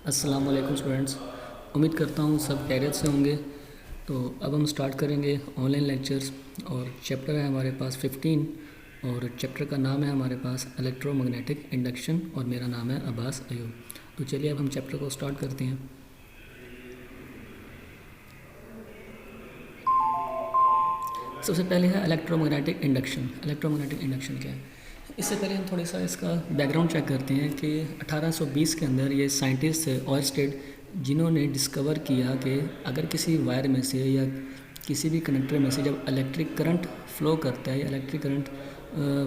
अस्सलाम वालेकुम स्टूडेंट्स। उम्मीद करता हूँ सब खैरियत से होंगे। तो अब हम स्टार्ट करेंगे ऑनलाइन लेक्चर्स और चैप्टर है हमारे पास 15 और चैप्टर का नाम है हमारे पास इलेक्ट्रोमैग्नेटिक इंडक्शन और मेरा नाम है अब्बास अयूब। तो चलिए अब हम चैप्टर को स्टार्ट करते हैं। सबसे पहले है इलेक्ट्रोमैग्नेटिक इंडक्शन। इलेक्ट्रोमैग्नेटिक इंडक्शन क्या है? इससे पहले हम थोड़ा सा इसका बैकग्राउंड चेक करते हैं कि 1820 के अंदर ये साइंटिस्ट थे ऑयरस्टेड, जिन्होंने डिस्कवर किया कि अगर किसी वायर में से या किसी भी कनेक्टर में से जब इलेक्ट्रिक करंट फ्लो करता है या इलेक्ट्रिक करंट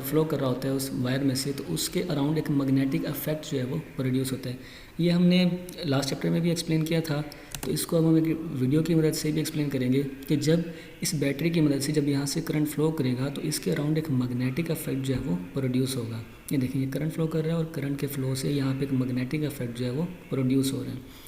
फ्लो कर रहा होता है उस वायर में से, तो उसके अराउंड एक मैग्नेटिक इफेक्ट जो है वो प्रोड्यूस होता है। ये हमने लास्ट चैप्टर में भी एक्सप्लेन किया था, तो इसको अब हम एक वीडियो की मदद से भी एक्सप्लेन करेंगे कि जब इस बैटरी की मदद से जब यहाँ से करंट फ्लो करेगा तो इसके अराउंड एक मैग्नेटिक इफेक्ट जो है वो प्रोड्यूस होगा। ये देखिए, ये करंट फ्लो कर रहा है और करंट के फ्लो से यहाँ पे एक मैग्नेटिक इफेक्ट जो है वो प्रोड्यूस हो रहा है।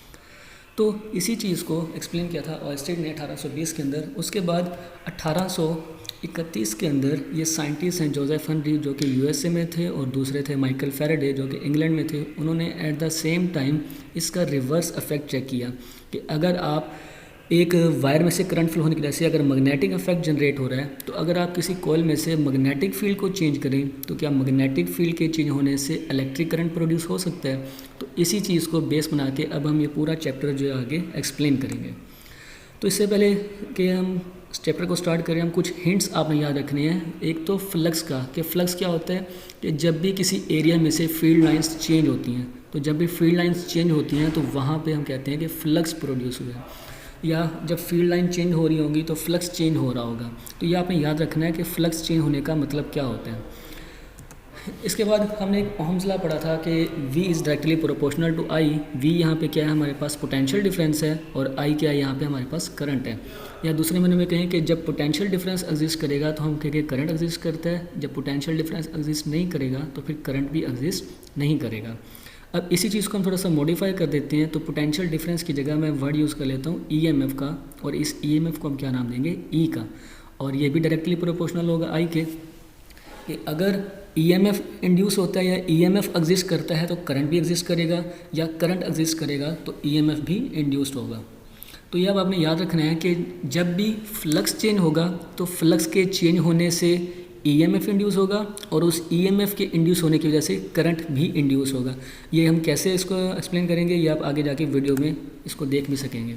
तो इसी चीज़ को एक्सप्लेन किया था ऑयरस्टेड ने 1820 के अंदर। उसके बाद 1831 के अंदर ये साइंटिस्ट हैं जोसेफ हेनरी, जो कि यूएसए में थे, और दूसरे थे माइकल फैराडे, जो कि इंग्लैंड में थे। उन्होंने एट द सेम टाइम इसका रिवर्स इफेक्ट चेक किया कि अगर आप एक वायर में से करंट फ्लो होने की वजह से अगर मैग्नेटिक इफेक्ट जनरेट हो रहा है, तो अगर आप किसी कॉइल में से मैग्नेटिक फील्ड को चेंज करें तो क्या मैग्नेटिक फील्ड के चेंज होने से इलेक्ट्रिक करंट प्रोड्यूस हो सकता है। तो इसी चीज़ को बेस बना के अब हम ये पूरा चैप्टर जो है आगे एक्सप्लेन करेंगे। तो इससे पहले कि हम इस चैप्टर को स्टार्ट करें, हम कुछ हिंट्स आपने याद रखने हैं। एक तो फ्लक्स का, कि फ्लक्स क्या होता है कि जब भी किसी एरिया में से फील्ड लाइंस चेंज होती हैं, तो जब भी फील्ड लाइंस चेंज होती हैं तो वहाँ पे हम कहते हैं कि फ्लक्स प्रोड्यूस हुआ है, या जब फील्ड लाइन चेंज हो रही होंगी तो फ्लक्स चेंज हो रहा होगा। तो ये आपने याद रखना है कि फ्लक्स चेंज होने का मतलब क्या होता है। इसके बाद हमने एक ओहम्स लॉ पढ़ा था कि V is directly proportional to I। V यहाँ पे क्या है, हमारे पास पोटेंशियल डिफरेंस है, और I क्या है, यहाँ पे हमारे पास करंट है। या दूसरे मायने में कहें कि जब पोटेंशियल डिफरेंस एग्जिस्ट करेगा तो हम कहेंगे करंट एग्जिस्ट करता है, जब पोटेंशियल डिफरेंस एग्जिस्ट नहीं करेगा तो फिर करंट भी एग्जिस्ट नहीं करेगा। अब इसी चीज़ को हम थोड़ा सा मॉडिफाई कर देते हैं, तो पोटेंशियल डिफरेंस की जगह मैं वर्ड यूज़ कर लेता हूँ EMF का, और इस EMF को हम क्या नाम देंगे, E का। और ये भी डायरेक्टली प्रोपोर्शनल होगा I के, कि अगर EMF इंड्यूस होता है या EMF एग्जिस्ट करता है तो करंट भी एग्जिस्ट करेगा, या करंट एग्जिस्ट करेगा तो EMF भी इंड्यूस्ड होगा। तो ये अब आपने याद रखना है कि जब भी फ्लक्स चेंज होगा तो फ्लक्स के चेंज होने से EMF इंड्यूस होगा, और उस EMF के इंड्यूस होने की वजह से करंट भी इंड्यूस होगा। ये हम कैसे इसको एक्सप्लेन करेंगे, ये आप आगे जाके वीडियो में इसको देख भी सकेंगे।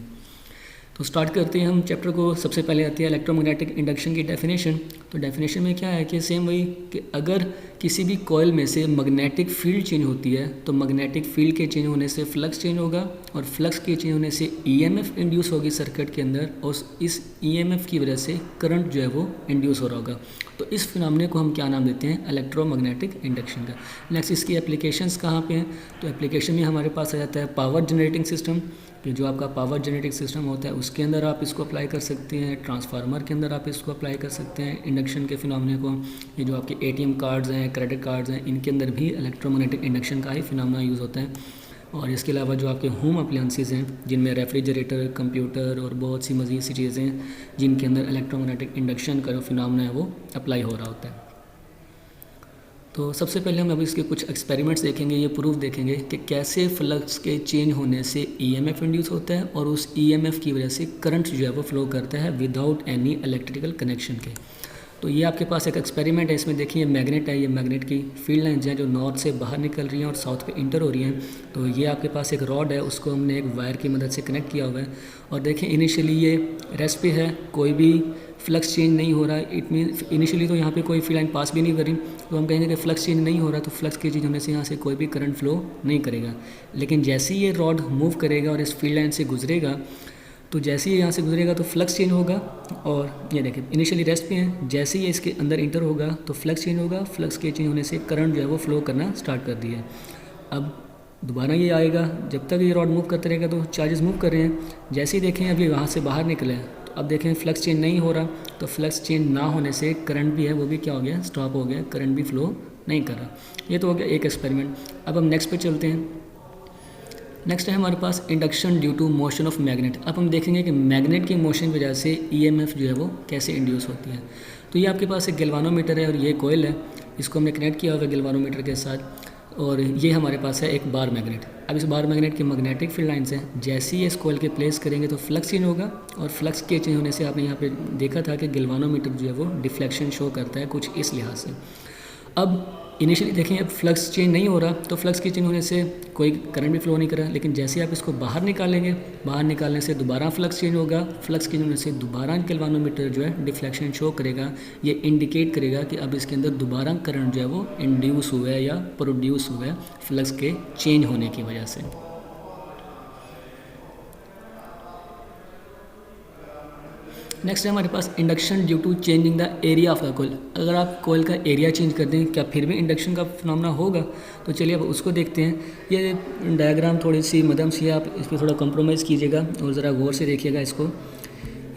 तो स्टार्ट करते हैं हम चैप्टर को। सबसे पहले आती है इलेक्ट्रोमैग्नेटिक इंडक्शन की डेफिनेशन। तो डेफिनेशन में क्या है कि सेम वही कि अगर किसी भी कॉइल में से मैग्नेटिक फील्ड चेंज होती है तो मैग्नेटिक फील्ड के चेंज होने से फ्लक्स चेंज होगा, और फ्लक्स के चेंज होने से EMF इंड्यूस होगी सर्किट के अंदर, और इस EMF की वजह से करंट जो है वो इंड्यूस हो रहा होगा। तो इस फिनोमेना को हम क्या नाम देते हैं, इलेक्ट्रोमैग्नेटिक इंडक्शन का। नेक्स्ट इसकी एप्लीकेशंस कहाँ पे हैं, तो एप्लीकेशन में हमारे पास आ जाता है पावर जनरेटिंग सिस्टम, कि जो आपका पावर जनरेटिंग सिस्टम होता है उसके अंदर आप इसको अप्लाई कर सकते हैं। ट्रांसफार्मर के अंदर आप इसको अप्लाई कर सकते हैं इंडक्शन के फिनोमेना को। ये जो आपके ATM कार्ड्स हैं, क्रेडिट कार्ड्स हैं, इनके अंदर भी इलेक्ट्रोमैग्नेटिक इंडक्शन का ही फिनोमेना यूज़ होता है। और इसके अलावा जो आपके होम अप्लायंसेस हैं, जिनमें रेफ्रिजरेटर, कंप्यूटर और बहुत सी मज़ीद सी चीज़ें हैं जिनके अंदर इलेक्ट्रोमैग्नेटिक इंडक्शन का फिनोमेना है वो अप्लाई हो रहा होता है। तो सबसे पहले हम अभी इसके कुछ एक्सपेरिमेंट्स देखेंगे, ये प्रूफ देखेंगे कि कैसे फ्लक्स के चेंज होने से EMF इंड्यूस होता है, और उस EMF की वजह से करंट जो है वो फ्लो करता है विदाउट एनी इलेक्ट्रिकल कनेक्शन के। तो ये आपके पास एक एक्सपेरिमेंट है, इसमें देखिए मैग्नेट है, ये मैग्नेट की फील्ड लाइन्स हैं जो नॉर्थ से बाहर निकल रही हैं और साउथ पे इंटर हो रही हैं। तो ये आपके पास एक रॉड है, उसको हमने एक वायर की मदद से कनेक्ट किया हुआ है, और देखिए इनिशियली ये रेस्ट पे है, कोई भी फ्लक्स चेंज नहीं हो रहा है। इट मीन इनिशियली तो यहाँ पे कोई फील्ड लाइन पास भी नहीं करी, तो हम कहेंगे कि फ्लक्स चेंज नहीं हो रहा, तो फ्लक्स के चेंज होने से यहाँ से कोई भी करंट फ्लो नहीं करेगा। लेकिन जैसे ही ये रॉड मूव करेगा और इस फील्ड लाइन से गुजरेगा, तो जैसे ही यहाँ से गुजरेगा तो फ्लक्स चेंज होगा, और ये देखिए इनिशियली रेस्ट पे हैं, जैसे ही इसके अंदर इंटर होगा तो फ्लक्स चेंज होगा, फ्लक्स के चेंज होने से करंट जो है वो फ्लो करना स्टार्ट कर दिया। अब दोबारा ये आएगा, जब तक ये रॉड मूव करते रहेगा तो चार्जेस मूव कर रहे हैं। जैसे ही देखें अभी वहाँ से बाहर निकले, तो अब देखें फ्लक्स चेंज नहीं हो रहा, तो फ्लक्स चेंज ना होने से करंट भी है वो भी क्या हो गया, स्टॉप हो गया, करंट भी फ्लो नहीं कर रहा। ये तो हो गया एक एक्सपेरिमेंट। अब हम नेक्स्ट पे चलते हैं। नेक्स्ट है हमारे पास induction due to motion of magnet. अब हम देखेंगे कि मैग्नेट की मोशन की वजह से EMF जो है वो कैसे इंड्यूस होती है। तो ये आपके पास एक गैल्वानोमीटर है और ये कोयल है, इसको हमने कनेक्ट किया हुआ है गैल्वानोमीटर के साथ। और ये हमारे पास है एक बार मैग्नेट। अब इस बार मैग्नेट की मैग्नेटिक फील्ड लाइंस हैं, जैसे ही इस कॉइल के प्लेस करेंगे तो फ्लक्स चेंज होगा, और फ्लक्स के चेंज होने से आपने यहाँ पे देखा था कि गैल्वानोमीटर जो है वो डिफ्लेक्शन शो करता है कुछ इस लिहाज से। अब इनिशियली देखें, अब फ्लक्स चेंज नहीं हो रहा, तो फ्लक्स के चेंज होने से कोई करंट भी फ्लो नहीं कर रहा, लेकिन जैसे आप इसको बाहर निकालेंगे, बाहर निकालने से दोबारा फ्लक्स चेंज होगा, फ्लक्स चेंज होने से दोबारा गैल्वानोमीटर जो है डिफ्लेक्शन शो करेगा। ये इंडिकेट करेगा कि अब इसके अंदर दोबारा करंट जो है वो इंड्यूस हुआ है या प्रोड्यूस हुआ है फ्लक्स के चेंज होने की वजह से। नेक्स्ट है हमारे पास induction due to changing the area of the coil. अगर आप कोयल का एरिया चेंज कर दें, क्या फिर भी इंडक्शन का फिनोमेना होगा? तो चलिए अब उसको देखते हैं। ये डायग्राम थोड़ी सी मध्यम सी है, आप इस पर थोड़ा कॉम्प्रोमाइज़ कीजिएगा और ज़रा गौर से देखिएगा इसको।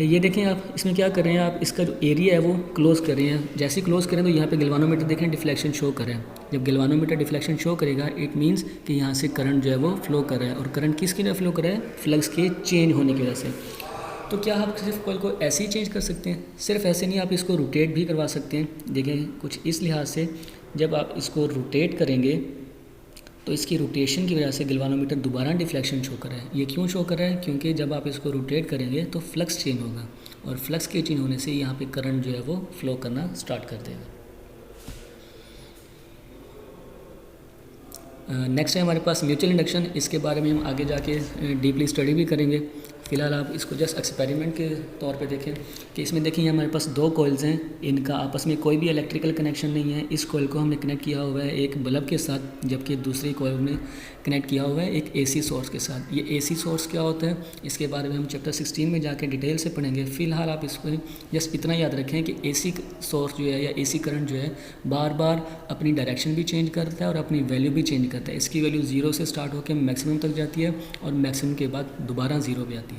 ये देखें, आप इसमें क्या कर रहे हैं, आप इसका जो एरिया है वो क्लोज कर रहे हैं। जैसे ही क्लोज करें तो यहाँ पे गैल्वानोमीटर देखें डिफ्लेक्शन शो कर रहा है। जब गैल्वानोमीटर डिफ्लेक्शन शो करेगा, इट मीन्स कि यहाँ से करंट जो है वो फ्लो कर रहा है, और करंट किसकी वजह फ्लो कर रहा है? फ्लक्स के चेंज होने की वजह से। तो क्या आप सिर्फ कॉइल को ऐसे ही चेंज कर सकते हैं? सिर्फ ऐसे नहीं, आप इसको रोटेट भी करवा सकते हैं। देखें कुछ इस लिहाज से, जब आप इसको रोटेट करेंगे तो इसकी रोटेशन की वजह से गैल्वानोमीटर दोबारा डिफ्लेक्शन शो कर रहा है। ये क्यों शो कर रहा है? क्योंकि जब आप इसको रोटेट करेंगे तो फ्लक्स चेंज होगा, और फ्लक्स के चेंज होने से यहाँ पे करंट जो है वो फ्लो करना स्टार्ट कर देगा। नेक्स्ट है हमारे पास म्यूचुअल इंडक्शन। इसके बारे में हम आगे जाके डीपली स्टडी भी करेंगे। फ़िलहाल आप इसको जस्ट एक्सपेरिमेंट के तौर पे देखें कि इसमें देखिए हमारे पास दो कॉइल्स हैं, इनका आपस में कोई भी इलेक्ट्रिकल कनेक्शन नहीं है। इस कॉइल को हमने कनेक्ट किया हुआ है एक बल्ब के साथ, जबकि दूसरी कॉइल में कनेक्ट किया हुआ है एक एसी सोर्स के साथ। ये एसी सोर्स क्या होता है, इसके बारे में हम चैप्टर 16 में जाके डिटेल से पढ़ेंगे। फ़िलहाल आप इसको जस्ट इतना याद रखें कि एसी सोर्स जो है या एसी करंट जो है बार बार अपनी डायरेक्शन भी चेंज करता है और अपनी वैल्यू भी चेंज करता है। इसकी वैल्यू 0 से स्टार्ट होकर मैक्सिमम तक जाती है, और मैक्सिमम के बाद दोबारा 0 पे आती है।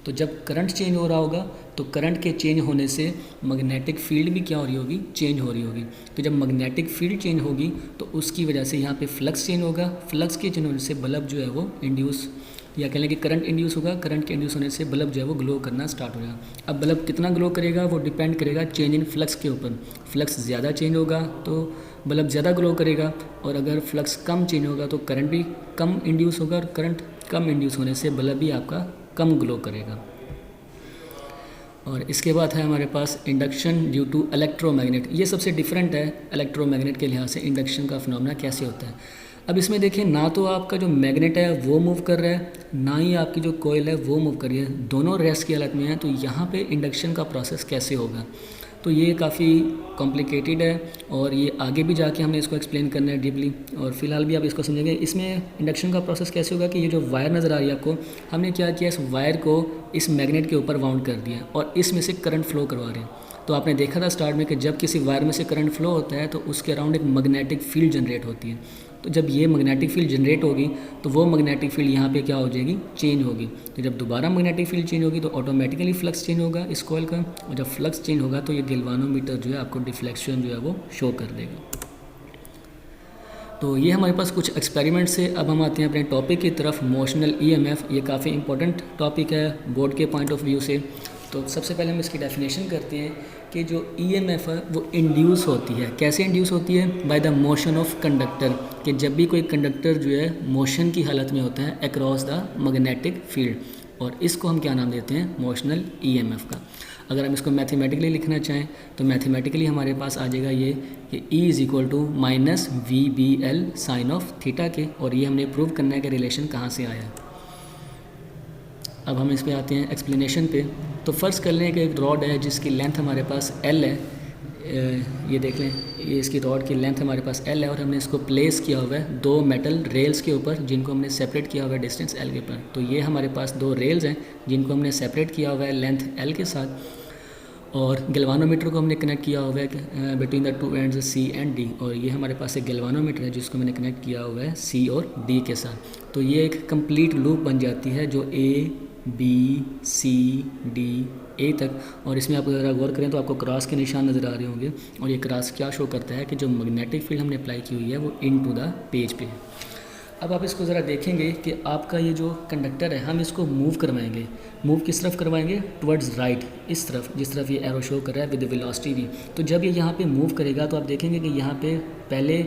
तो जब करंट चेंज हो रहा होगा तो करंट के चेंज होने से मैग्नेटिक फील्ड भी क्या हो रही होगी? चेंज हो रही होगी। तो जब मैग्नेटिक फील्ड चेंज होगी तो उसकी वजह से यहाँ पे फ्लक्स चेंज होगा। फ्लक्स के चेंज होने से बल्ब जो है वो इंड्यूस, या कह लें कि करंट इंड्यूस होगा। करंट के इंड्यूस होने से बल्ब जो है वो ग्लो करना स्टार्ट हो जाएगा। अब बल्ब कितना ग्लो करेगा वो डिपेंड करेगा चेंज इन फ्लक्स के ऊपर। फ्लक्स ज़्यादा चेंज होगा तो बल्ब ज़्यादा ग्लो करेगा, और अगर फ्लक्स कम चेंज होगा तो करंट भी कम इंड्यूस होगा, और करंट कम इंड्यूस होने से बल्ब भी आपका कम ग्लो करेगा। और इसके बाद है हमारे पास इंडक्शन ड्यू टू इलेक्ट्रोमैग्नेट। ये सबसे डिफरेंट है इलेक्ट्रोमैग्नेट के लिहाज से इंडक्शन का फिनोमेना कैसे होता है। अब इसमें देखिए, ना तो आपका जो मैग्नेट है वो मूव कर रहा है, ना ही आपकी जो कोयल है वो मूव कर रही है, दोनों रेस्ट की हालत में है। तो यहाँ पे इंडक्शन का प्रोसेस कैसे होगा? तो ये काफ़ी कॉम्प्लिकेटेड है, और ये आगे भी जाके हमने इसको एक्सप्लेन करना है डीपली, और फिलहाल भी आप इसको समझेंगे। इसमें इंडक्शन का प्रोसेस कैसे होगा कि ये जो वायर नज़र आ रही है आपको, हमने क्या किया, इस वायर को इस मैग्नेट के ऊपर वाउंड कर दिया और इसमें से करंट फ्लो करवा रहे हैं। तो आपने देखा था स्टार्ट में कि जब किसी वायर में से करंट फ्लो होता है तो उसके अराउंड एक मैग्नेटिक फील्ड जनरेट होती है। तो जब ये मैग्नेटिक फील्ड जनरेट होगी तो वो मैग्नेटिक फील्ड यहाँ पे क्या हो जाएगी? चेंज होगी। तो जब दोबारा मैग्नेटिक फील्ड चेंज होगी तो ऑटोमेटिकली फ्लक्स चेंज होगा इस कॉइल का, और जब फ्लक्स चेंज होगा तो ये गैल्वानोमीटर जो है आपको डिफ्लेक्शन जो है वो शो कर देगा। तो ये हमारे पास कुछ एक्सपेरिमेंट से। अब हम आते हैं अपने टॉपिक की तरफ, मोशनल ईएमएफ। ये काफ़ी इंपॉर्टेंट टॉपिक है बोर्ड के पॉइंट ऑफ व्यू से। तो सबसे पहले हम इसकी डेफिनेशन करते हैं कि जो ईएमएफ है वो इंड्यूस होती है। कैसे इंड्यूस होती है? By the motion of conductor, कि जब भी कोई कंडक्टर जो है मोशन की हालत में होता है अक्रॉस द मैग्नेटिक फील्ड, और इसको हम क्या नाम देते हैं? मोशनल ईएमएफ का। अगर हम इसको मैथमेटिकली लिखना चाहें तो मैथमेटिकली हमारे पास आ जाएगा ये कि E = -VBL sine of theta के, और ये हमने प्रूव करना है कि रिलेशन कहाँ से आया। अब हम इस पे आते हैं एक्सप्लेनेशन पे। तो फर्स्ट कर लें कि एक रॉड है जिसकी लेंथ हमारे पास L है। ये देख लें, ये इसकी रॉड की लेंथ हमारे पास L है, और हमने इसको प्लेस किया हुआ है दो मेटल रेल्स के ऊपर, जिनको हमने सेपरेट किया हुआ है डिस्टेंस L के ऊपर। तो ये हमारे पास दो रेल्स हैं जिनको हमने सेपरेट किया हुआ है लेंथ L के साथ, और गैल्वानोमीटर को हमने कनेक्ट किया हुआ है between the two ends C and D, और ये हमारे पास एक गैल्वानोमीटर है जिसको मैंने कनेक्ट किया हुआ है C और D के साथ। तो ये एक कंप्लीट लूप बन जाती है जो A B C D A तक, और इसमें आप अगर गौर करें तो आपको क्रॉस के निशान नज़र आ रहे होंगे, और ये क्रॉस क्या शो करता है कि जो मैग्नेटिक फील्ड हमने अप्लाई की हुई है वो इनटू द पेज पे है। अब आप इसको ज़रा देखेंगे कि आपका ये जो कंडक्टर है हम इसको मूव करवाएंगे। मूव किस तरफ करवाएंगे? टुवर्ड्स राइट, इस तरफ जिस तरफ ये एरो शो कर रहा है विद वेलोसिटी भी। तो जब ये यहाँ पे मूव करेगा तो आप देखेंगे कि यहाँ पे पहले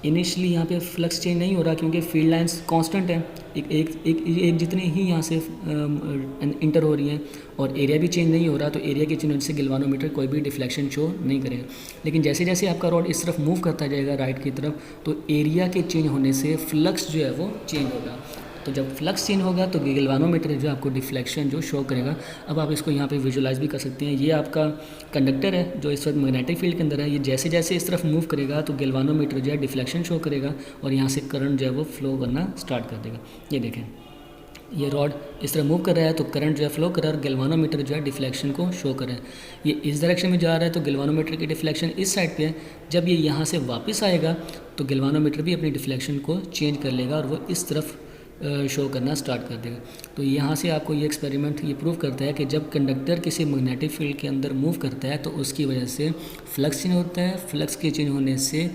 इनिशियली यहाँ पे फ्लक्स चेंज नहीं हो रहा क्योंकि फील्ड लाइंस कांस्टेंट है, एक जितनी ही यहाँ से इंटर हो रही हैं, और एरिया भी चेंज नहीं हो रहा, तो एरिया के चेंज होने से गैल्वानोमीटर कोई भी डिफ्लेक्शन शो नहीं करेगा। लेकिन जैसे जैसे आपका रॉड इस तरफ मूव करता जाएगा राइट की तरफ, तो एरिया के चेंज होने से फ्लक्स जो है वो चेंज होगा। तो जब फ्लक्स चेंज होगा तो गैल्वानोमीटर जो आपको डिफ्लेक्शन जो शो करेगा। अब आप इसको यहाँ पे विजुलाइज भी कर सकते हैं। ये आपका कंडक्टर है जो इस वक्त मैग्नेटिक फील्ड के अंदर है, ये जैसे जैसे इस तरफ मूव करेगा तो गैल्वानोमीटर जो है डिफ्लेक्शन शो करेगा और यहाँ से करंट जो है वो फ्लो करना स्टार्ट कर देगा। ये देखें, ये रॉड इस तरह मूव कर रहा है तो करंट जो है फ्लो कर रहा है और गैल्वानोमीटर जो है डिफ्लेक्शन को शो कर रहा है। ये इस डायरेक्शन में जा रहा है तो गैल्वानोमीटर की डिफ्लेक्शन इस साइड पे है। जब ये यहाँ से वापस आएगा तो गैल्वानोमीटर भी अपनी डिफ्लेक्शन को चेंज कर लेगा और वो इस तरफ शो करना स्टार्ट कर देगा। तो यहाँ से आपको ये एक्सपेरिमेंट ये प्रूव करता है कि जब कंडक्टर किसी मैग्नेटिक फील्ड के अंदर मूव करता है तो उसकी वजह से फ्लक्स चेंज होता है, फ्लक्स के चेंज होने से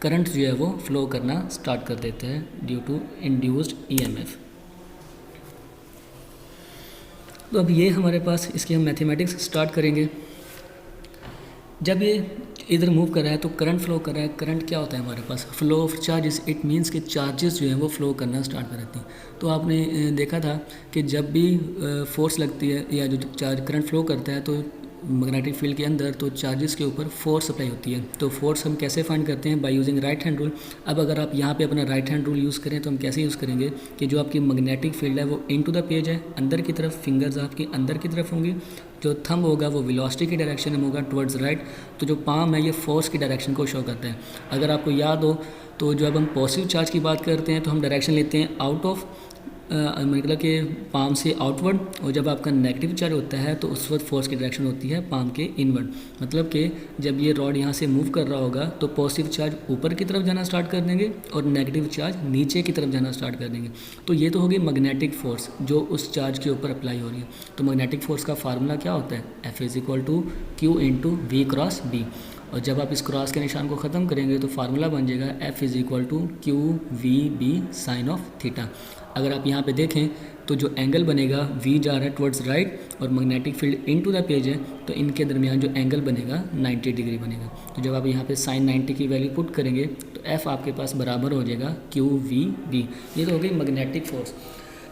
करंट जो है वो फ्लो करना स्टार्ट कर देता है ड्यू टू इंड्यूस्ड ईएमएफ। तो अब ये हमारे पास इसकी हम मैथमेटिक्स स्टार्ट करेंगे। जब ये इधर मूव कर रहा है तो करंट फ्लो कर रहा है। करंट क्या होता है हमारे पास? Flow of charges. It means कि चार्जेस जो हैं वो फ्लो करना स्टार्ट कर देती हैं। तो आपने देखा था कि जब भी फोर्स लगती है या जो चार्ज करंट फ्लो करता है तो मैग्नेटिक फील्ड के अंदर तो चार्जेस के ऊपर फोर्स अप्लाई होती है। तो फोर्स हम कैसे फाइंड करते हैं? By using right hand rule. अब अगर आप यहाँ पे अपना राइट हैंड रूल यूज़ करें तो हम कैसे यूज़ करेंगे कि जो आपकी मैग्नेटिक फील्ड है वो इनटू द पेज है, अंदर की तरफ, फिंगर्स आपकी अंदर की तरफ होंगी। जो थंब होगा वो वेलोसिटी की डायरेक्शन में होगा टुवर्ड्स राइट। तो जो पाम है ये फोर्स की डायरेक्शन को शो करता है। अगर आपको याद हो तो जब हम पॉजिटिव चार्ज की बात करते हैं तो हम डायरेक्शन लेते हैं आउट ऑफ, मतलब कि पाम से आउटवर्ड, और जब आपका नेगेटिव चार्ज होता है तो उस वक्त फोर्स की डायरेक्शन होती है पाम के इनवर्ड। मतलब कि जब ये रॉड यहाँ से मूव कर रहा होगा तो पॉजिटिव चार्ज ऊपर की तरफ जाना स्टार्ट कर देंगे और नेगेटिव चार्ज नीचे की तरफ जाना स्टार्ट कर देंगे। तो ये तो होगी मैग्नेटिक फोर्स जो उस चार्ज के ऊपर अप्लाई हो रही है। तो मैग्नेटिक फोर्स का फार्मूला क्या होता है? F = Q × V × B। और जब आप इस क्रॉस के निशान को ख़त्म करेंगे तो फार्मूला बन जाएगा F = QVB sin of theta. अगर आप यहाँ पे देखें तो जो एंगल बनेगा V जा रहा है टुवर्ड्स राइट और magnetic field into the page है तो इनके दरमियान जो एंगल बनेगा 90 डिग्री बनेगा। तो जब आप यहाँ पे sin 90 की वैल्यू पुट करेंगे तो F आपके पास बराबर हो जाएगा QVB। ये तो हो गई मैग्नेटिक फोर्स।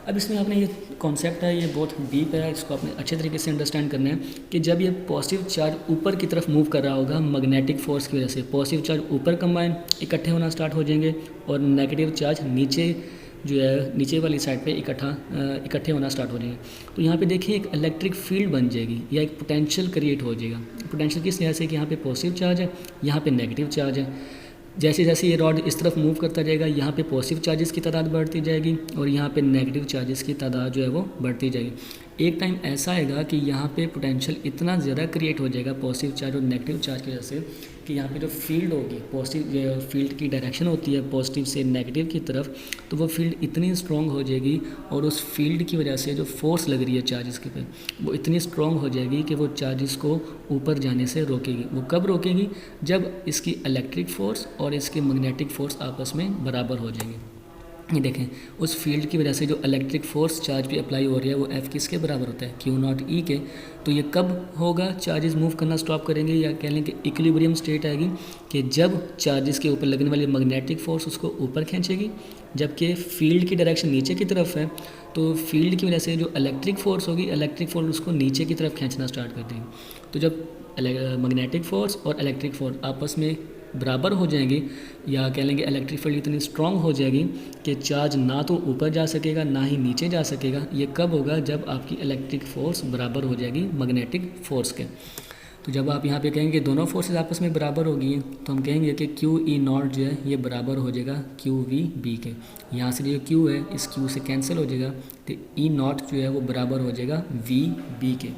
अब इसमें आपने ये कॉन्सेप्ट है, ये बहुत डीप है, इसको आपने अच्छे तरीके से अंडरस्टैंड करना है कि जब ये पॉजिटिव चार्ज ऊपर की तरफ मूव कर रहा होगा मैग्नेटिक फोर्स की वजह से, पॉजिटिव चार्ज ऊपर कंबाइन इकट्ठे होना स्टार्ट हो जाएंगे और नेगेटिव चार्ज नीचे जो है नीचे वाली साइड पे इकट्ठे होना स्टार्ट हो जाएंगे। तो यहाँ पे देखिए एक इलेक्ट्रिक फील्ड बन जाएगी या एक पोटेंशियल क्रिएट हो जाएगा। पोटेंशियल किस तरह से कि यहाँ पे पॉजिटिव चार्ज है, यहाँ पे नेगेटिव चार्ज है। जैसे जैसे ये रॉड इस तरफ मूव करता जाएगा यहाँ पे पॉजिटिव चार्जेस की तादाद बढ़ती जाएगी और यहाँ पे नेगेटिव चार्जेस की तादाद जो है वो बढ़ती जाएगी। एक टाइम ऐसा आएगा कि यहाँ पे पोटेंशियल इतना ज़्यादा क्रिएट हो जाएगा पॉजिटिव चार्ज और नेगेटिव चार्ज की वजह से कि यहाँ पे जो फील्ड होगी, पॉजिटिव फील्ड की डायरेक्शन होती है पॉजिटिव से नेगेटिव की तरफ, तो वो फील्ड इतनी स्ट्रॉन्ग हो जाएगी और उस फील्ड की वजह से जो फोर्स लग रही है चार्जेस के पे वो इतनी स्ट्रॉन्ग हो जाएगी कि वो चार्जेस को ऊपर जाने से रोकेगी। वो कब रोकेगी? जब इसकी इलेक्ट्रिक फोर्स और इसकी मैग्नेटिक फोर्स आपस में बराबर हो जाएंगी। ये देखें उस फील्ड की वजह से जो इलेक्ट्रिक फोर्स चार्ज पे अप्लाई हो रही है वो F किसके बराबर होता है? Q0E के। तो ये कब होगा? चार्जेस मूव करना स्टॉप करेंगे या कह लें कि इक्विलिब्रियम स्टेट आएगी कि जब चार्जेस के ऊपर लगने वाली मैग्नेटिक फोर्स उसको ऊपर खींचेगी, जबकि फील्ड की डायरेक्शन नीचे की तरफ है तो फील्ड की वजह से जो इलेक्ट्रिक फोर्स होगी, इलेक्ट्रिक फोर्स उसको नीचे की तरफ खींचना स्टार्ट कर देगी। तो जब मैग्नेटिक फोर्स और इलेक्ट्रिक फोर्स आपस में बराबर हो जाएंगे या कह लेंगे इलेक्ट्रिक फील्ड इतनी स्ट्रॉन्ग हो जाएगी कि चार्ज ना तो ऊपर जा सकेगा ना ही नीचे जा सकेगा। ये कब होगा? जब आपकी इलेक्ट्रिक फोर्स बराबर हो जाएगी मैग्नेटिक फोर्स के। तो जब आप यहाँ पे कहेंगे दोनों फोर्सेस आपस में बराबर होगी तो हम कहेंगे कि QE0 जो है ये बराबर हो जाएगा QVB के। यहाँ से जो Q है इस Q से कैंसिल हो जाएगा तो E0 जो है वो बराबर हो जाएगा VB के।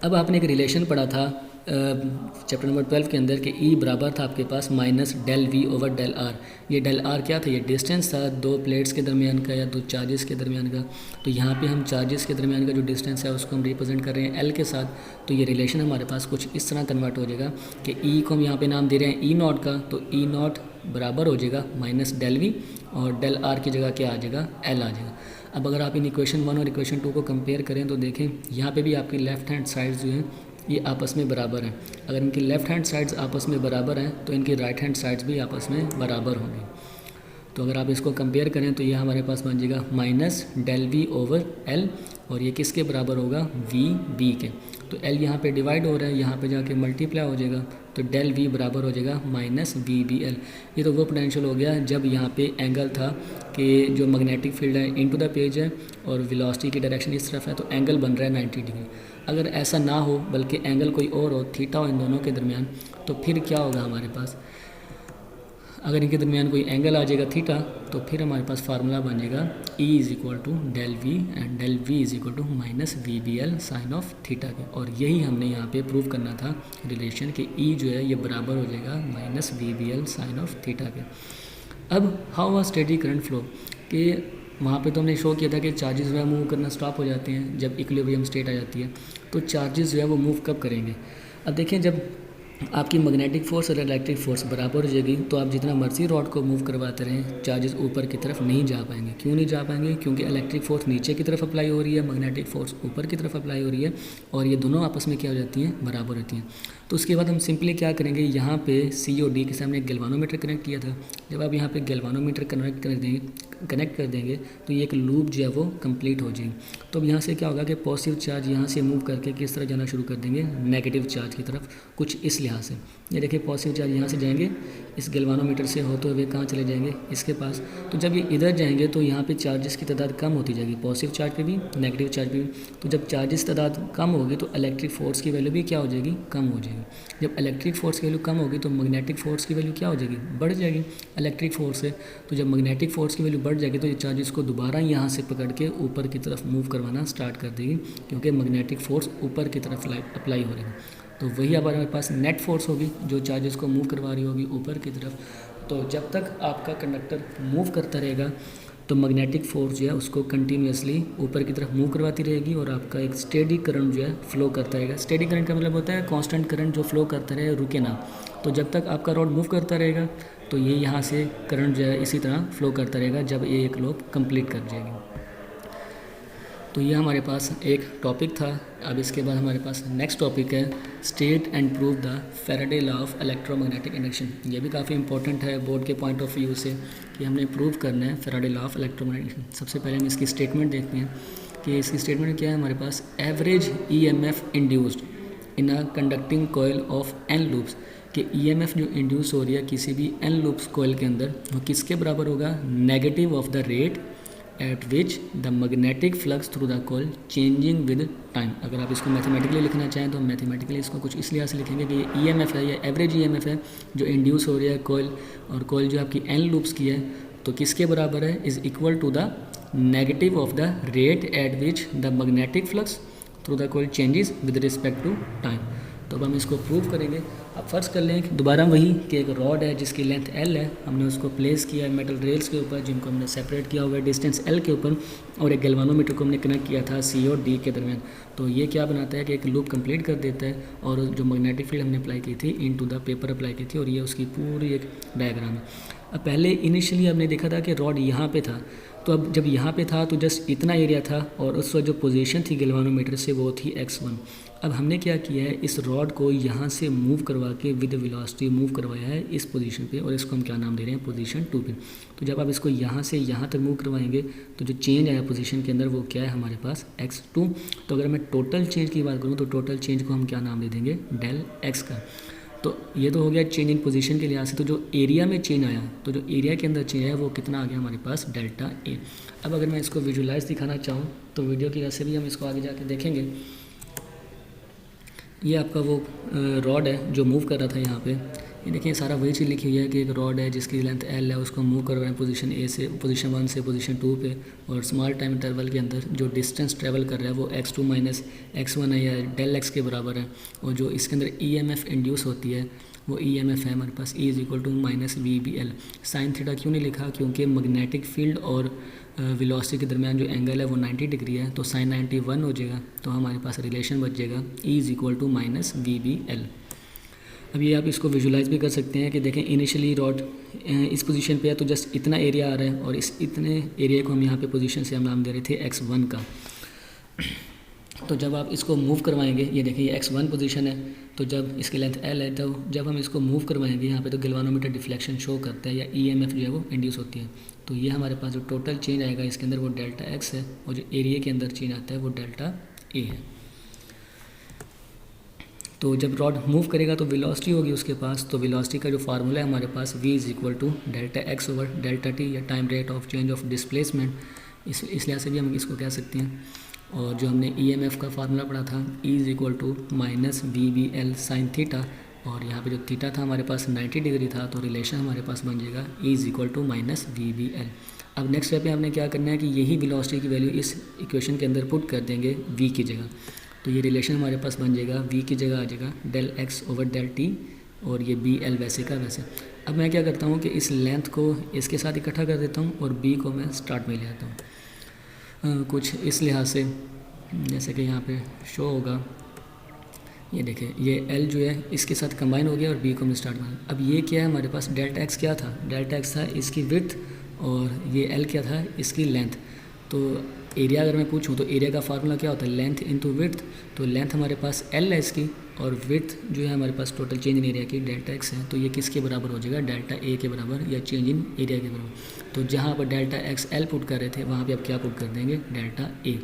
अब आपने एक रिलेशन पढ़ा था चैप्टर नंबर 12 के अंदर कि E बराबर था आपके पास -∆V/∆R। ये ∆R क्या था? ये डिस्टेंस था दो प्लेट्स के दरमियान का या दो चार्जेस के दरमियान का। तो यहाँ पे हम चार्जेस के दरमियान का जो डिस्टेंस है उसको हम रिप्रेजेंट कर रहे हैं L के साथ। तो ये रिलेशन हमारे पास कुछ इस तरह कन्वर्ट हो जाएगा कि E को हम यहाँ पे नाम दे रहे हैं E0 का, तो E0 बराबर हो जाएगा -∆V और ∆R की जगह क्या आ जाएगा? L आ जाएगा। अब अगर आप इन इक्वेशन 1 और इक्वेशन 2 को कंपेयर करें तो देखें यहाँ पे भी आपकी लेफ्ट हैंड साइड जो है ये आपस में बराबर हैं। अगर इनकी लेफ़्ट हैंड साइड्स आपस में बराबर हैं तो इनकी राइट हैंड साइड्स भी आपस में बराबर होंगी। तो अगर आप इसको कंपेयर करें तो ये हमारे पास बन जाएगा minus del V over L, और ये किसके बराबर होगा, वी बी के। तो एल यहाँ पे डिवाइड हो रहा है, यहाँ पे जाके मल्टीप्लाई हो जाएगा, तो डेल वी बराबर हो जाएगा माइनस वी बी एल। ये तो वो पोटेंशियल हो गया जब यहाँ पे एंगल था कि जो मैग्नेटिक फील्ड है इनटू द पेज है और वेलोसिटी की डायरेक्शन इस तरफ है, तो एंगल बन रहा है 90 डिग्री। अगर ऐसा ना हो बल्कि एंगल कोई और हो, थीटा हो इन दोनों के दरमियान, तो फिर क्या होगा हमारे पास, अगर इनके दरमियान कोई एंगल आ जाएगा थीटा, तो फिर हमारे पास फार्मूला बन जाएगा E is equal to del V and del V is equal to minus V B L sine of theta के। और यही हमने यहाँ पे प्रूव करना था रिलेशन कि E जो है ये बराबर हो जाएगा minus V B L sine of theta के। अब how a steady current flow, कि वहाँ पे तो हमने शो किया था कि चार्जेस जो है मूव करना स्टॉप हो जाते हैं जब इक्विलिब्रियम स्टेट आ जाती है। तो चार्जेस जो है वो मूव कब करेंगे। अब देखें, जब आपकी मैग्नेटिक फोर्स और इलेक्ट्रिक फोर्स बराबर हो जाएगी तो आप जितना मर्जी रॉड को मूव करवाते रहें, चार्जेस ऊपर की तरफ नहीं जा पाएंगे। क्यों नहीं जा पाएंगे, क्योंकि इलेक्ट्रिक फोर्स नीचे की तरफ अप्लाई हो रही है, मैग्नेटिक फोर्स ऊपर की तरफ अप्लाई हो रही है, और ये दोनों आपस में क्या हो जाती हैं, बराबर होती हैं। तो उसके बाद हम सिंपली क्या करेंगे, यहाँ पे सी और डी के सामने एक गैल्वानोमीटर कनेक्ट किया था। जब आप यहाँ पे गैल्वानोमीटर कनेक्ट कर देंगे तो ये एक लूप जो है वो कंप्लीट हो जाएगी। तो अब यहाँ से क्या होगा कि पॉजिटिव चार्ज यहाँ से मूव करके किस तरह जाना शुरू कर देंगे, नेगेटिव चार्ज की तरफ, कुछ इस लिहाज से। ये देखिए पॉजिटिव चार्ज यहाँ से जाएंगे, इस गैल्वानोमीटर से होते हुए कहाँ चले जाएंगे, इसके पास। तो जब ये इधर जाएंगे तो यहाँ पे चार्जेस की तादाद कम होती जाएगी, पॉजिटिव चार्ज पे भी नेगेटिव चार्ज पे भी। तो जब चार्जेस तादाद कम होगी तो इलेक्ट्रिक फोर्स की वैल्यू भी क्या हो जाएगी, कम हो जाएगी। जब इलेक्ट्रिक फोर्स की वैल्यू कम होगी तो मैग्नेटिक फोर्स की वैल्यू क्या हो जाएगी, बढ़ जाएगी इलेक्ट्रिक फोर्स से। तो जब मैग्नेटिक फोर्स की वैल्यू बढ़ जाएगी तो ये चार्जेस को दोबारा यहाँ से पकड़ के ऊपर की तरफ मूव करवाना स्टार्ट कर देगी, क्योंकि मैग्नेटिक फोर्स ऊपर की तरफ अप्लाई हो रही है। तो वही अब हमारे पास नेट फोर्स होगी जो चार्जेस को मूव करवा रही होगी ऊपर की तरफ। तो जब तक आपका कंडक्टर मूव करता रहेगा तो मैग्नेटिक फोर्स जो है उसको कंटिन्यूसली ऊपर की तरफ मूव करवाती रहेगी और आपका एक स्टेडी करंट जो है फ्लो करता रहेगा। स्टेडी करंट का मतलब होता है कांस्टेंट करंट जो फ्लो करता रहे, रुके ना। तो जब तक आपका रॉड मूव करता रहेगा तो ये यहाँ से करंट जो है इसी तरह फ्लो करता रहेगा जब ये एक लूप कंप्लीट कर जाएगी। तो ये हमारे पास एक टॉपिक था। अब इसके बाद हमारे पास नेक्स्ट टॉपिक है state and prove the Faraday law of electromagnetic induction. ये भी काफ़ी इंपॉर्टेंट है बोर्ड के पॉइंट ऑफ व्यू से कि हमने प्रूव करना है Faraday law of electromagnetic induction. सबसे पहले हम इसकी स्टेटमेंट देखते हैं कि इसकी स्टेटमेंट क्या है हमारे पास, average EMF induced in a conducting coil of n loops, कि EMF जो इंड्यूस हो रही है किसी भी एन लूप्स कॉयल के अंदर वो किसके बराबर होगा, negative of the rate at which the magnetic flux through the coil changing with time. अगर आप इसको मैथमेटिकली लिखना चाहें तो मैथमेटिकली इसको कुछ इस लिहाज से लिखेंगे कि ये EMF है, ये एवरेज EMF है जो इंड्यूस हो रही है कॉयल, और कॉयल जो आपकी एन लूप्स की है तो किसके बराबर है, is equal to the negative of the rate at which the magnetic flux through the coil changes with respect to time. तो अब हम इसको प्रूव करेंगे। अब फर्ज कर लें कि दोबारा वही कि एक रॉड है जिसकी लेंथ L है, हमने उसको प्लेस किया है मेटल रेल्स के ऊपर जिनको हमने सेपरेट किया हुआ है डिस्टेंस L के ऊपर, और एक गैल्वानोमीटर को हमने कनेक्ट किया था C और D के दरमियान। तो ये क्या बनाता है कि एक लूप कंप्लीट कर देता है, और जो मैग्नेटिक फील्ड हमने अप्लाई की थी इनटू द पेपर अप्लाई की थी, और ये उसकी पूरी एक डायग्राम है। अब पहले इनिशियली हमने देखा था कि रॉड यहाँ पे था, तो अब जब यहाँ पे था तो जस्ट इतना एरिया था और उस वक्त जो पोजीशन थी गैल्वानोमीटर से वो थी x1। अब हमने क्या किया है, इस रॉड को यहाँ से मूव करवा के विद वेलोसिटी मूव करवाया है इस पोजीशन पे, और इसको हम क्या नाम दे रहे हैं, पोजीशन 2 पे। तो जब आप इसको यहाँ से यहाँ तक मूव करवाएंगे तो जो चेंज आया पोजीशन के अंदर वो क्या है हमारे पास x2। तो अगर मैं टोटल चेंज की बात करूँ तो टोटल चेंज को हम क्या नाम दे देंगे, डेल x का। तो ये तो हो गया चेंज इन पोजीशन के लिहाज से। तो जो एरिया में चेंज आया, तो जो एरिया के अंदर चेंज आया वो कितना आ गया हमारे पास, डेल्टा A। अब अगर मैं इसको विजुलाइज दिखाना चाहूँ तो वीडियो की वजह से भी हम इसको आगे जाके देखेंगे। ये आपका वो रॉड है जो मूव कर रहा था यहाँ पे, ये देखिए सारा वही चीज़ लिखी हुई है कि एक रॉड है जिसकी लेंथ L है, उसको मूव कर रहे हैं पोजीशन A से पोजीशन 1 से पोजीशन 2 पे, और स्मॉल टाइम इंटरवल के अंदर जो डिस्टेंस ट्रैवल कर रहा है वो x2 माइनस x1 है या डेल x के बराबर है, और जो इसके अंदर EMF इंड्यूस होती है वो EMF है हमारे पास E is equal to minus VBL। Sine theta क्यों नहीं लिखा, क्योंकि मैग्नेटिक फील्ड और वेलोसिटी के दरमियान जो एंगल है वो 90 डिग्री है, तो साइन 91 हो जाएगा, तो हमारे पास रिलेशन बच जाएगा E is equal to minus VBL। अब ये आप इसको विजुलाइज भी कर सकते हैं कि देखें इनिशियली रॉड इस पोजीशन पे है तो जस्ट इतना एरिया आ रहा है, और इस इतने एरिया को हम यहाँ पे पोजीशन से हम नाम दे रहे थे x1 का। तो जब आप इसको मूव करवाएंगे, ये देखिए ये x1 पोजीशन है, तो जब इसकी लेंथ l है, तो जब हम इसको मूव करवाएंगे यहाँ पे तो गैल्वानोमीटर डिफ्लेक्शन शो करता है या EMF जो है वो इंड्यूस होती है। तो ये हमारे पास जो टोटल चेंज आएगा इसके अंदर वो डेल्टा x है, और जो एरिया के अंदर चेंज आता है वो डेल्टा a है। तो जब रॉड मूव करेगा तो वेलोसिटी होगी उसके पास, तो वेलोसिटी का जो फार्मूला है हमारे पास v is equal to delta x over delta t या time rate of change of displacement, इस लिहाज से भी हम इसको कह सकते हैं। और जो हमने EMF का फार्मूला पढ़ा था E is equal to minus VBL sine theta, और यहाँ पे जो थीटा था हमारे पास 90 डिग्री था, तो रिलेशन हमारे पास बन जाएगा E is equal to minus VBL। अब नेक्स्ट स्टेप में हमने क्या करना है कि यही वेलोसिटी की वैल्यू इस इक्वेशन के अंदर पुट कर देंगे v की जगह, तो ये रिलेशन हमारे पास बन जाएगा v की जगह आ जाएगा del x over del t, और ये BL वैसे का वैसे। अब मैं क्या करता हूँ कि इस लेंथ को इसके साथ इकट्ठा कर देता हूँ और b को मैं स्टार्ट में ले आता हूँ कुछ इस लिहाज से, जैसे कि यहाँ पे शो होगा, ये देखें ये L जो है इसके साथ कंबाइन हो गया और B को हमने स्टार्ट में। अब ये क्या है हमारे पास, डेल्टा x क्या था, डेल्टा x था इसकी विड्थ, और ये L क्या था इसकी लेंथ। तो एरिया अगर मैं पूछूं तो एरिया का फार्मूला क्या होता है, लेंथ इनटू विड्थ, तो लेंथ हमारे पास L है इसकी, और विड्थ जो है हमारे पास टोटल चेंज इन एरिया की डेल्टा x है, तो ये किसके बराबर हो जाएगा, डेल्टा a के बराबर या चेंज इन एरिया के बराबर। तो जहाँ पर डेल्टा x L पुट कर रहे थे वहाँ पे आप क्या पुट कर देंगे, डेल्टा a,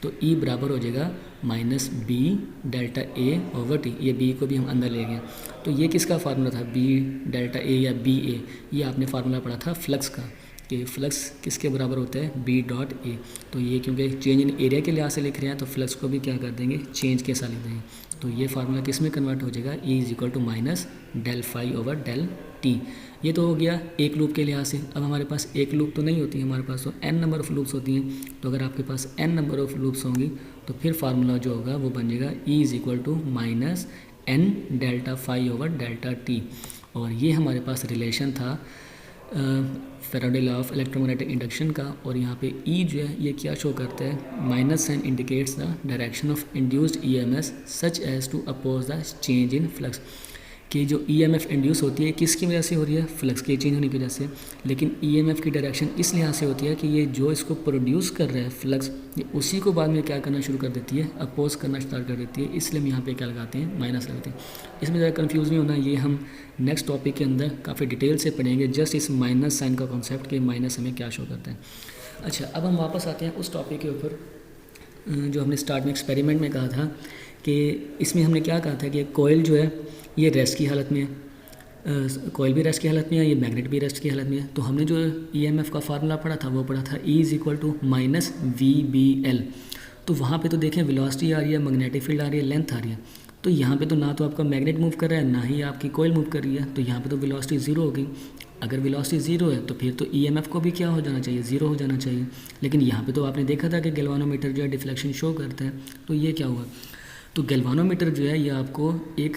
तो E बराबर हो जाएगा minus b delta a over t, ये b को भी हम अंदर ले गए। तो ये किसका फार्मूला था, b डेल्टा a या बी ए, ये आपने फार्मूला पढ़ा था फ्लक्स का, कि फ्लक्स किसके बराबर होता है, b डॉट a। तो ये क्योंकि चेंज इन एरिया के लिहाज से लिख रहे हैं तो फ्लक्स को भी क्या कर देंगे, चेंज के साथ लिख देंगे। तो ये फार्मूला किस में कन्वर्ट हो जाएगा, E is equal to minus del phi over del t। ये तो हो गया एक लूप के लिहाज से। अब हमारे पास एक लूप तो नहीं होती है, हमारे पास तो n नंबर ऑफ़ लूप्स होती हैं। तो अगर आपके पास n नंबर ऑफ़ लूप्स होंगी तो फिर फार्मूला जो होगा वो बन जाएगा E is equal to minus n delta phi over delta t। और ये हमारे पास रिलेशन था Faraday law of electromagnetic induction का। और यहाँ पे E जो है ये क्या शो करता है, minus sine indicates the direction of induced EMS such as to oppose the change in flux, कि जो EMF इंड्यूस होती है किसकी वजह से हो रही है, फ्लक्स के चेंज होने की वजह से। लेकिन EMF की डायरेक्शन इस लिहाज से होती है कि ये जो इसको प्रोड्यूस कर रहा है फ्लक्स, ये उसी को बाद में क्या करना शुरू कर देती है, अपोज करना स्टार्ट कर देती है। इसलिए हम यहाँ पे क्या लगाते हैं, माइनस लगाते हैं। इसमें ज़्यादा कन्फ्यूज़ नहीं होना, ये हम नेक्स्ट टॉपिक के अंदर काफ़ी डिटेल से पढ़ेंगे, जस्ट इस माइनस साइन का कॉन्सेप्ट कि माइनस हमें क्या शो करता है। अच्छा, अब हम वापस आते हैं उस टॉपिक के ऊपर जो हमने स्टार्ट में एक्सपेरिमेंट में कहा था, कि इसमें हमने क्या कहा था कि कोयल जो है ये रेस्ट की हालत में है, कोयल भी रेस्ट की हालत में है, ये मैग्नेट भी रेस्ट की हालत में है। तो हमने जो EMF का फार्मूला पढ़ा था वो पढ़ा था E is equal to minus VBL। तो वहाँ पे तो देखें वेलोसिटी आ रही है, मैग्नेटिक फील्ड आ रही है, लेंथ आ रही है। तो यहाँ पे तो ना तो आपका मैग्नेट मूव कर रहा है ना ही आपकी कोयल मूव कर रही है, तो यहाँ पे तो वेलोसिटी ज़ीरो होगी। अगर वेलोसिटी ज़ीरो है तो फिर तो EMF को भी क्या हो जाना चाहिए, ज़ीरो हो जाना चाहिए। लेकिन यहाँ पे तो आपने देखा था कि गैल्वानोमीटर जो है डिफ्लेक्शन शो करता है, तो ये क्या हुआ, तो गैल्वानोमीटर जो है ये आपको एक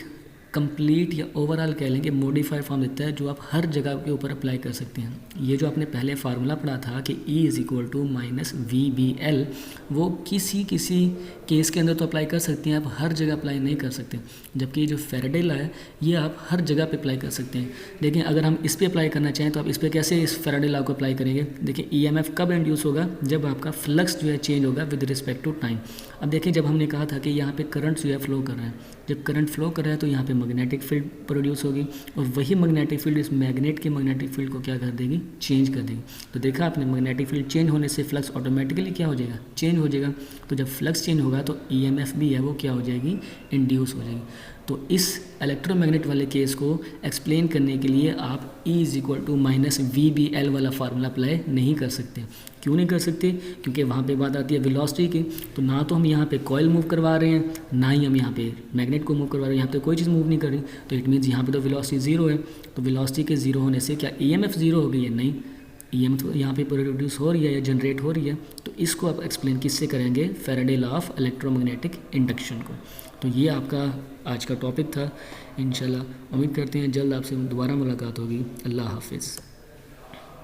कंप्लीट या ओवरऑल कह लेंगे मॉडिफाइड फॉर्म देता है जो आप हर जगह के ऊपर अप्लाई कर सकते हैं। ये जो आपने पहले फार्मूला पढ़ा था कि E is equal to minus VBL, वो किसी केस के अंदर तो अप्लाई कर सकते हैं, आप हर जगह अप्लाई नहीं कर सकते। जबकि जो फैराडे लॉ है ये आप हर जगह पे अप्लाई कर सकते हैं। देखिए अगर हम इस पर अप्लाई करना चाहें तो आप इस पर कैसे इस फैराडे लॉ को अप्लाई करेंगे। देखिए EMF कब इंड्यूस होगा, जब आपका फ्लक्स जो है चेंज होगा विद रिस्पेक्ट टू टाइम। अब देखिए जब हमने कहा था कि यहाँ पे करंट जो है फ्लो कर रहा है, जब करंट फ्लो कर रहा है तो यहाँ पे मैग्नेटिक फील्ड प्रोड्यूस होगी, और वही मैग्नेटिक फील्ड इस मैग्नेट के मैग्नेटिक फील्ड को क्या कर देगी, चेंज कर देगी। तो देखा आपने मैग्नेटिक फील्ड चेंज होने से फ्लक्स ऑटोमेटिकली क्या हो जाएगा, चेंज हो जाएगा। तो जब फ्लक्स चेंज होगा तो EMF भी है वो क्या हो जाएगी, इंड्यूस हो जाएगी। तो इस इलेक्ट्रोमैग्नेट वाले केस को एक्सप्लेन करने के लिए आप E is equal to minus VBL वाला फार्मूला अप्लाई नहीं कर सकते। क्यों नहीं कर सकते, क्योंकि वहाँ पे बात आती है वेलोसिटी की। तो ना तो हम यहाँ पे कॉयल मूव करवा रहे हैं, ना ही हम यहाँ पे मैग्नेट को मूव करवा रहे हैं, यहाँ पे कोई चीज़ मूव नहीं कर रही। तो इट मीन्स यहाँ पे तो वेलोसिटी ज़ीरो है। तो वेलोसिटी के ज़ीरो होने से क्या EMF ज़ीरो हो गई है, नहीं, EMF यहाँ पे प्रोड्यूस हो रही है या जनरेट हो रही है। तो इसको आप एक्सप्लेन किससे करेंगे, Faraday law of electromagnetic induction को। तो ये आपका आज का टॉपिक था। इंशाल्लाह उम्मीद करते हैं जल्द आपसे दोबारा मुलाकात होगी। अल्लाह हाफिज़।